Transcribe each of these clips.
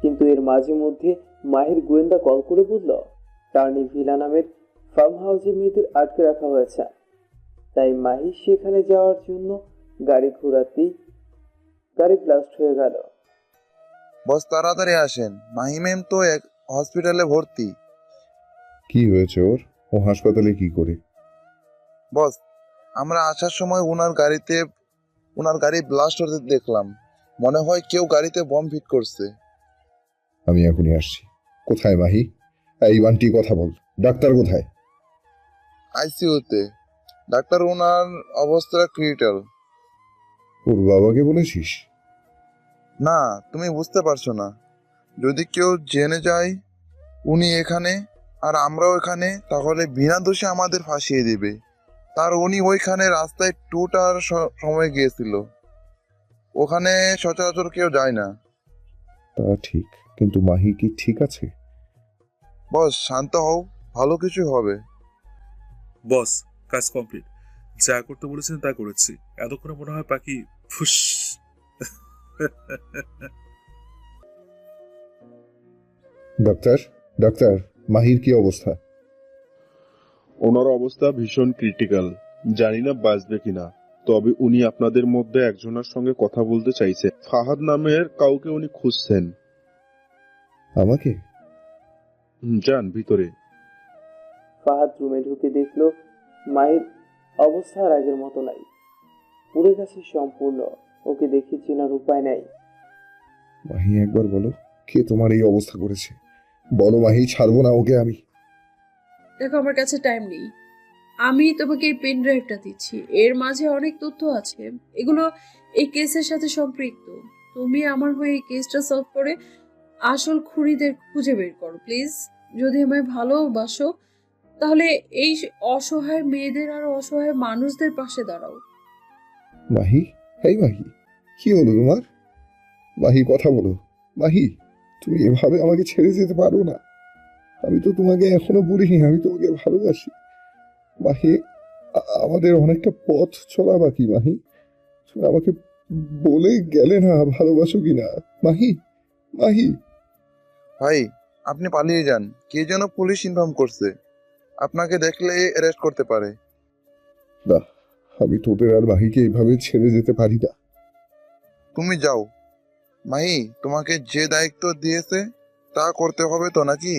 কিন্তু এর মাঝে মধ্যে মাহির গোয়েন্দা কল করে বলল টার্নি ভিলা নামের ফার্ম হাউসে মেয়েদের আটকে রাখা হয়েছে। তাই মাহি সেখানে যাওয়ার জন্য গাড়ি ঘোরাতেই গাড়ি ব্লাস্ট হয়ে গেল। বস তাড়াতাড়ি আসেন, মাহি ম্যাম তো এক হসপিটালে ভর্তি। কি হয়েছে ওর? ও হাসপাতালে কি করে? বস, আমরা আসার সময় ওনার গাড়ি ব্লাস্ট হতে দেখলাম। মনে হয় কেউ গাড়িতে বম ফিট করছে। আমি এখনই আসছি। কোথায় মাহি? এই বান্টি, কথা বল। ডাক্তার কোথায়? আইসিইউতে। ডাক্তার, ওনার অবস্থা ক্রিটিক্যাল। ওর বাবাকে বলেছিস? না, তুমি বুঝতে পারছো না। যদি কেউ জেনে যায় উনি এখানে আর আমরাও এখানে, তাহলে বিনা দোষে আমাদের ফাঁসিয়ে দিবে। তার উনি ওইখানে রাস্তায় টুটার সময় গিয়েছিল। ওখানে সচরাচর কেউ যায় না। তা ঠিক, কিন্তু মাহি কি ঠিক আছে? বস শান্ত হও, ভালো কিছু হবে। বস, কাজ কমপ্লিট। যা করতে বলেছেন তা করেছি। এতক্ষণে মনে হয় পাখি ফুস। ডাক্তার, ডাক্তার, মাহির কি অবস্থা? ওনার অবস্থা ভীষণ ক্রিটিক্যাল। জানি না বাঁচবে কিনা, তবে উনি আপনাদের মধ্যে একজনের সঙ্গে কথা বলতে চাইছে। ফাহাদ নামের কাউকে উনি খুঁজছেন। আমাকে? যান ভিতরে। ফাহাদ রুমে ঢুকে দেখলো মাহির অবস্থা আর আগের মতো নাই, পুড়ে গেছে সম্পূর্ণ। ওকে দেখে চেনার উপায় নাই। মাহি, একবার বলো, কে তোমার এই অবস্থা করেছে? বলো মাহি, ছাড়বো না ওকে আমি। দেখো, আমার কাছে টাইম নেই। আমি তোমাকে এই পেন ড্রাইভটা দিচ্ছি, এর মাঝে অনেক তথ্য আছে। এগুলো এই কেসের সাথে সম্পৃক্ত। তুমি আমার হয়ে এই কেসটা সলভ করে আসল খুনিদের খুঁজে বের করো প্লিজ। যদি আমায় ভালোবাসো তাহলে এই অসহায় মেয়েদের আর অসহায় মানুষদের পাশে দাঁড়াও। মাহি, এই মাহি, কি হলো তোমার? মাহি, কথা বলো। মাহি, তুমি এভাবে আমাকে ছেড়ে যেতে পারো না। আমি তো তোমাকে এখনো বলিনি আমি তোমাকে ভালোবাসি। মাহি, আমাদের অনেকটা পথ চলা বাকি। মাহি, তুমি আমাকে বলে গেলে না ভালোবাসো কিনা। মাহি, মাহি। ভাই, আপনি পালিয়ে যান। কে যেন পুলিশ ইনফর্ম করছে, আপনাকে দেখলে অ্যারেস্ট করতে পারে। না, আমি তোদের আর মাহিকে এইভাবে ছেড়ে যেতে পারি না। তুমি যাও। মাহি, তোমাকে যে দায়িত্ব দিয়েছে তা করতে হবে তো নাকি?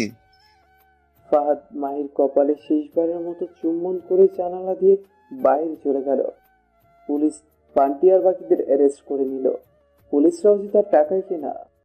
ফাহাদ মাহির কপালে শেষবারের মতো চুম্বন করে জানালা দিয়ে বাইরে চলে গেল। পুলিশ পান্টি আর বাকিদের অ্যারেস্ট করে নিল। পুলিশরাও যে তার টাকায় কেনা।